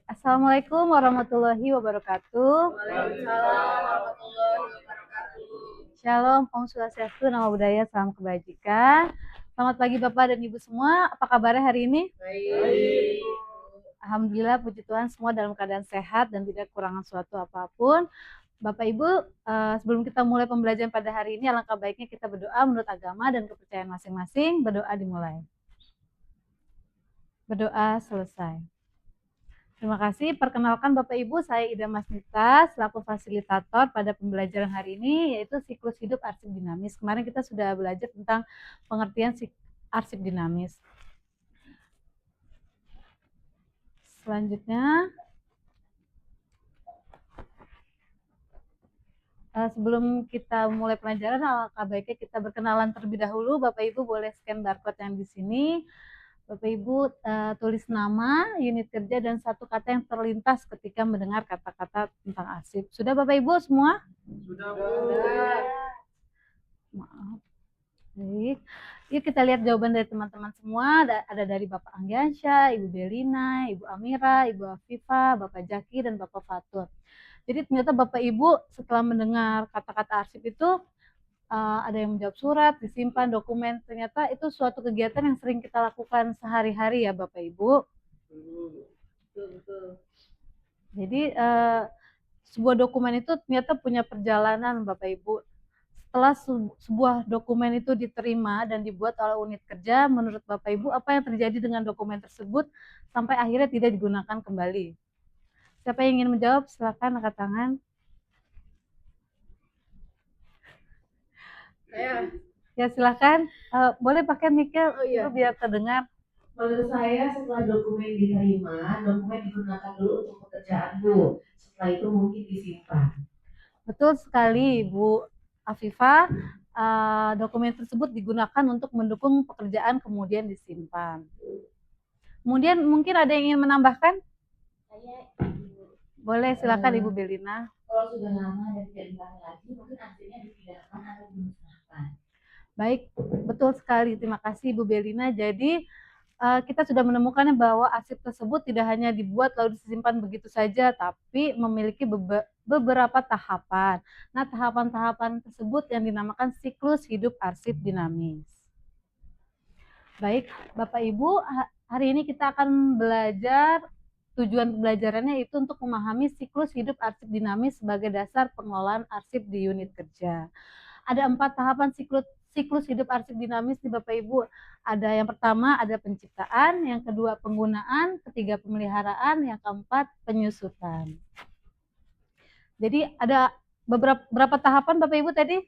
Assalamualaikum warahmatullahi wabarakatuh. Waalaikumsalam warahmatullahi wabarakatuh. Shalom, Om Swastiastu, Namo Buddhaya, salam kebajikan. Selamat pagi Bapak dan Ibu semua. Apa kabarnya hari ini? Baik. Alhamdulillah, puji Tuhan semua dalam keadaan sehat dan tidak kekurangan suatu apapun. Bapak Ibu, sebelum kita mulai pembelajaran pada hari ini, alangkah baiknya kita berdoa menurut agama dan kepercayaan masing-masing. Berdoa dimulai. Berdoa selesai. Terima kasih. Perkenalkan Bapak Ibu, saya Ida Masnita selaku fasilitator pada pembelajaran hari ini, yaitu siklus hidup arsip dinamis. Kemarin kita sudah belajar tentang pengertian arsip dinamis. Selanjutnya, sebelum kita mulai pelajaran, alangkah baiknya kita berkenalan terlebih dahulu. Bapak Ibu boleh scan barcode yang di sini. Bapak Ibu tulis nama, unit kerja, dan satu kata yang terlintas ketika mendengar kata-kata tentang arsip. Sudah Bapak Ibu semua? Sudah, Bu. Maaf. Baik. Yuk kita lihat jawaban dari teman-teman semua. Ada dari Bapak Anggiansya, Ibu Belina, Ibu Amira, Ibu Afifah, Bapak Jaki, dan Bapak Fatur. Jadi ternyata Bapak Ibu setelah mendengar kata-kata arsip itu, ada yang menjawab surat, disimpan, dokumen. Ternyata itu suatu kegiatan yang sering kita lakukan sehari-hari ya Bapak Ibu. Betul. Jadi sebuah dokumen itu ternyata punya perjalanan Bapak Ibu. Setelah sebuah dokumen itu diterima dan dibuat oleh unit kerja, menurut Bapak Ibu apa yang terjadi dengan dokumen tersebut sampai akhirnya tidak digunakan kembali? Siapa yang ingin menjawab? Silakan angkat tangan. Ya silakan. Boleh pakai mic-nya biar terdengar. Menurut saya setelah dokumen diterima, dokumen digunakan dulu untuk pekerjaan Bu. Setelah itu mungkin disimpan. Betul sekali Bu Afifah. Dokumen tersebut digunakan untuk mendukung pekerjaan kemudian disimpan. Kemudian mungkin ada yang ingin menambahkan? Boleh silakan Ibu Belina. Kalau sudah lama dan tidak dipakai lagi, mungkin akhirnya dipindahkan atau dimusnahkan. Baik, betul sekali. Terima kasih Ibu Belina. Jadi kita sudah menemukan bahwa arsip tersebut tidak hanya dibuat lalu disimpan begitu saja, tapi memiliki beberapa tahapan. Nah, tahapan-tahapan tersebut yang dinamakan siklus hidup arsip dinamis. Baik, Bapak Ibu, hari ini kita akan belajar, tujuan pembelajarannya itu untuk memahami siklus hidup arsip dinamis sebagai dasar pengelolaan arsip di unit kerja. Ada 4 tahapan siklus hidup arsip dinamis nih Bapak Ibu. Ada yang pertama ada penciptaan, yang kedua penggunaan, ketiga pemeliharaan, yang keempat penyusutan. Jadi ada berapa tahapan Bapak Ibu tadi?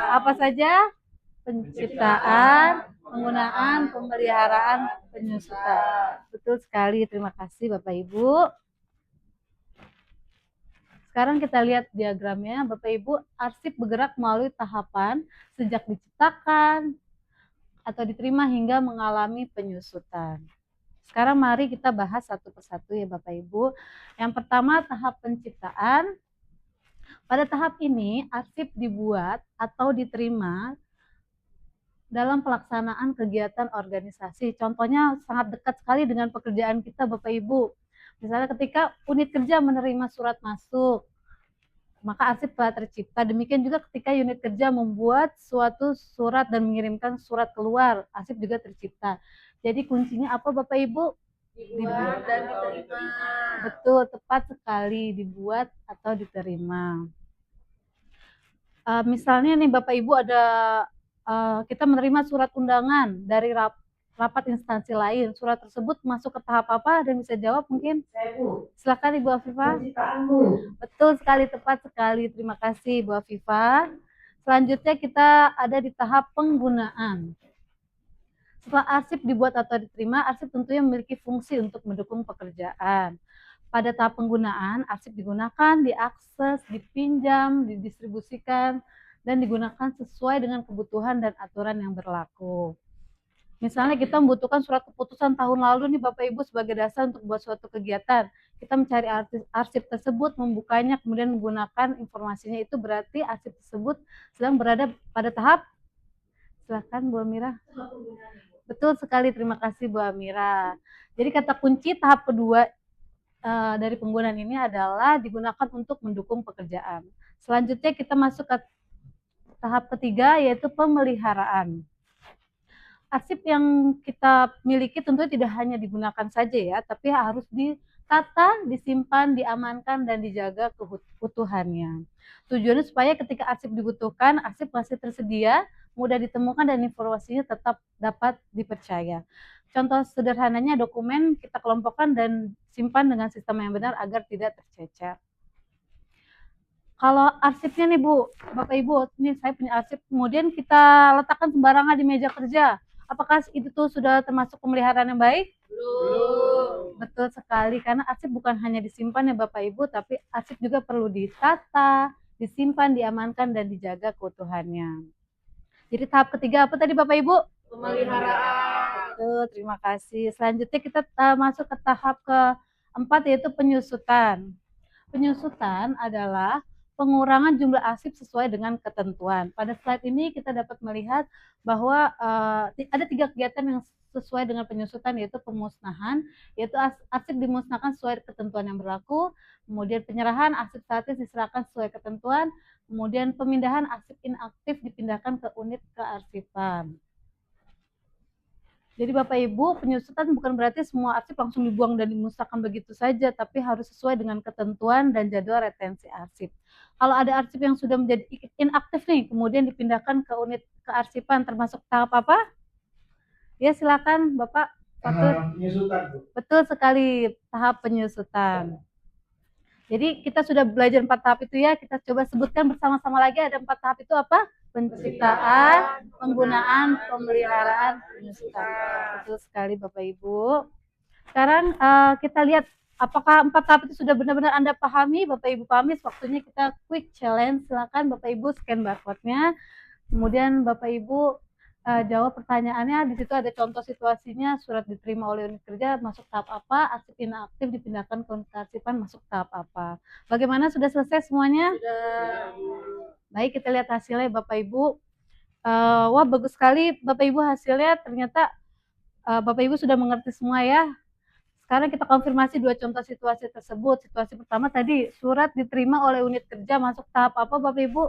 Apa saja? Penciptaan, penggunaan, pemeliharaan, penyusutan. Betul sekali, terima kasih Bapak Ibu. Sekarang kita lihat diagramnya, Bapak Ibu, arsip bergerak melalui tahapan sejak diciptakan atau diterima hingga mengalami penyusutan. Sekarang mari kita bahas satu persatu ya Bapak Ibu. Yang pertama tahap penciptaan. Pada tahap ini arsip dibuat atau diterima dalam pelaksanaan kegiatan organisasi. Contohnya sangat dekat sekali dengan pekerjaan kita Bapak Ibu. Misalnya ketika unit kerja menerima surat masuk, maka arsip telah tercipta. Demikian juga ketika unit kerja membuat suatu surat dan mengirimkan surat keluar, arsip juga tercipta. Jadi kuncinya apa Bapak Ibu? Dibuat dan diterima. Betul, tepat sekali, dibuat atau diterima. Misalnya nih Bapak Ibu ada kita menerima surat undangan dari rapat instansi lain. Surat tersebut masuk ke tahap apa? Ada yang bisa jawab mungkin? Saya Bu. Silakan Ibu Afifah. Penciptaan Bu. Betul sekali, tepat sekali. Terima kasih Ibu Afifah. Selanjutnya kita ada di tahap penggunaan. Setelah arsip dibuat atau diterima, arsip tentunya memiliki fungsi untuk mendukung pekerjaan. Pada tahap penggunaan, arsip digunakan, diakses, dipinjam, didistribusikan, dan digunakan sesuai dengan kebutuhan dan aturan yang berlaku. Misalnya kita membutuhkan surat keputusan tahun lalu nih Bapak Ibu sebagai dasar untuk buat suatu kegiatan. Kita mencari arsip tersebut, membukanya, kemudian menggunakan informasinya, itu berarti arsip tersebut sedang berada pada tahap, silakan Bu Amira. Betul sekali, terima kasih Bu Amira. Jadi kata kunci tahap kedua dari penggunaan ini adalah digunakan untuk mendukung pekerjaan. Selanjutnya kita masuk ke tahap ketiga, yaitu pemeliharaan. Arsip yang kita miliki tentu tidak hanya digunakan saja ya, tapi harus ditata, disimpan, diamankan, dan dijaga keutuhannya. Tujuannya supaya ketika arsip dibutuhkan, arsip masih tersedia, mudah ditemukan, dan informasinya tetap dapat dipercaya. Contoh sederhananya, dokumen kita kelompokkan dan simpan dengan sistem yang benar agar tidak tercecer. Kalau arsipnya nih Bu, Bapak Ibu, ini saya punya arsip, kemudian kita letakkan sembarangan di meja kerja. Apakah itu tuh sudah termasuk pemeliharaan yang baik? Belum. Betul sekali, karena arsip bukan hanya disimpan ya Bapak Ibu, tapi arsip juga perlu ditata, disimpan, diamankan, dan dijaga keutuhannya. Jadi tahap ketiga apa tadi Bapak Ibu? Pemeliharaan. Betul, terima kasih. Selanjutnya kita masuk ke tahap keempat, yaitu penyusutan. Penyusutan adalah pengurangan jumlah arsip sesuai dengan ketentuan. Pada slide ini kita dapat melihat bahwa ada 3 kegiatan yang sesuai dengan penyusutan, yaitu pemusnahan, yaitu arsip dimusnahkan sesuai ketentuan yang berlaku, kemudian penyerahan arsip statis diserahkan sesuai ketentuan, kemudian pemindahan arsip inaktif dipindahkan ke unit kearsipan. Jadi Bapak Ibu, penyusutan bukan berarti semua arsip langsung dibuang dan dimusnahkan begitu saja, tapi harus sesuai dengan ketentuan dan jadwal retensi arsip. Kalau ada arsip yang sudah menjadi inaktif nih, kemudian dipindahkan ke unit kearsipan, termasuk tahap apa? Ya silakan Bapak. Penyusutan, Bu. Betul sekali, tahap penyusutan. Jadi kita sudah belajar 4 tahap itu ya, kita coba sebutkan bersama-sama lagi, ada 4 tahap itu apa? Penciptaan, penggunaan, pemeliharaan, penyusutan. Betul sekali Bapak Ibu. Sekarang kita lihat apakah 4 tahap itu sudah benar-benar Anda pahami. Bapak Ibu pahami, waktunya kita quick challenge. Silakan Bapak Ibu scan barcode-nya. Kemudian Bapak Ibu jawab pertanyaannya. Di situ ada contoh situasinya, surat diterima oleh unit kerja masuk tahap apa, arsip inaktif dipindahkan ke unit kearsipan masuk tahap apa. Bagaimana, sudah selesai semuanya? Sudah. Baik, kita lihat hasilnya Bapak Ibu. Wah, bagus sekali Bapak Ibu hasilnya, ternyata Bapak Ibu sudah mengerti semua ya. Sekarang kita konfirmasi 2 contoh situasi tersebut. Situasi pertama tadi, surat diterima oleh unit kerja masuk tahap apa Bapak Ibu?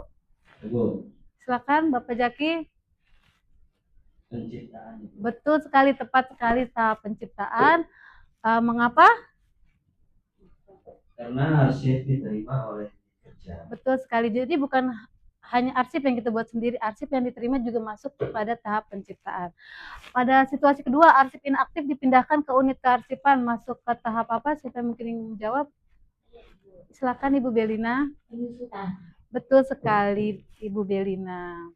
Silakan Bapak Jaki. Penciptaan. Betul sekali, tepat sekali, tahap penciptaan. Mengapa? Karena arsip diterima oleh kerja. Betul sekali. Jadi bukan hanya arsip yang kita buat sendiri, arsip yang diterima juga masuk kepada tahap penciptaan. Pada situasi kedua, arsip inaktif dipindahkan ke unit kearsipan, masuk ke tahap apa? Siapa yang mungkin ingin menjawab? Silakan Ibu Belina. Penyusutan. Betul sekali Ibu Belina.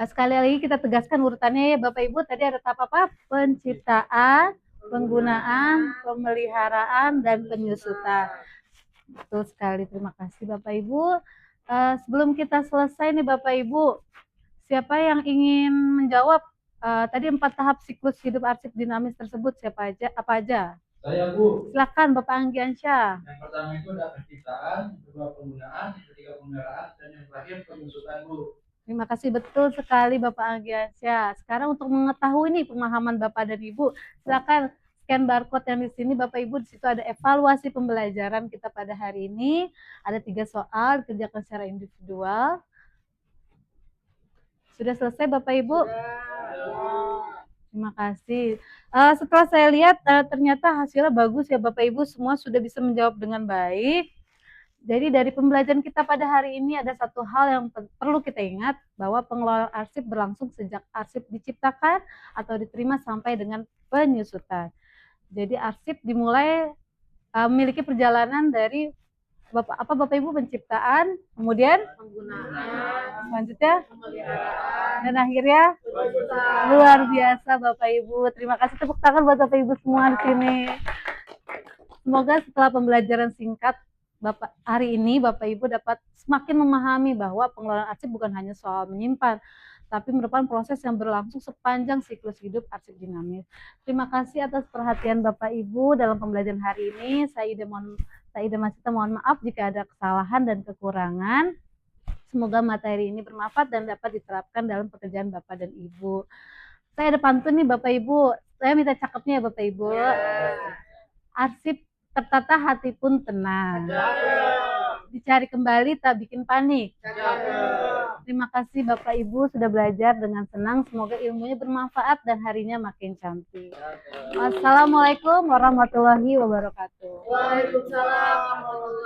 Sekali lagi kita tegaskan urutannya ya Bapak Ibu, tadi ada tahap apa? Penciptaan, penggunaan, pemeliharaan, dan penyusutan. Betul sekali, terima kasih Bapak Ibu. Sebelum kita selesai nih Bapak Ibu, siapa yang ingin menjawab tadi 4 tahap siklus hidup arsip dinamis tersebut, siapa aja, apa aja? Saya, Bu. Silakan Bapak Anggiansyah. Yang pertama itu ada penciptaan, kedua penggunaan, ketiga pemeliharaan, dan yang terakhir penyusutan, Bu. Terima kasih, betul sekali Bapak Anggiansyah. Sekarang untuk mengetahui nih pemahaman Bapak dan Ibu, silakan scan barcode yang di sini Bapak Ibu. Di situ ada evaluasi pembelajaran kita pada hari ini. Ada 3 soal dikerjakan secara individual. Sudah selesai Bapak Ibu? Terima kasih. Setelah saya lihat ternyata hasilnya bagus ya Bapak Ibu, semua sudah bisa menjawab dengan baik. Jadi dari pembelajaran kita pada hari ini ada satu hal yang perlu kita ingat, bahwa pengelolaan arsip berlangsung sejak arsip diciptakan atau diterima sampai dengan penyusutan. Jadi arsip dimulai memiliki perjalanan dari Bapak Ibu, penciptaan, kemudian Penggunaan. selanjutnya Pemeliharaan. dan akhirnya Penyusutan. luar biasa Bapak Ibu. Terima kasih, tepuk tangan buat Bapak Ibu semua di sini. Semoga setelah pembelajaran singkat Bapak hari ini, Bapak Ibu dapat semakin memahami bahwa pengelolaan arsip bukan hanya soal menyimpan, tapi merupakan proses yang berlangsung sepanjang siklus hidup arsip dinamis. Terima kasih atas perhatian Bapak Ibu dalam pembelajaran hari ini. Saya Ida Masita mohon maaf jika ada kesalahan dan kekurangan. Semoga materi ini bermanfaat dan dapat diterapkan dalam pekerjaan Bapak dan Ibu. Saya ada pantun nih Bapak Ibu. Saya minta cakepnya ya Bapak Ibu. Arsip Tertata hati pun tenang. Dicari kembali tak bikin panik. Terima kasih Bapak Ibu sudah belajar dengan senang. Semoga ilmunya bermanfaat dan harinya makin cantik. Wassalamualaikum warahmatullahi wabarakatuh. Waalaikumsalam warahmatullahi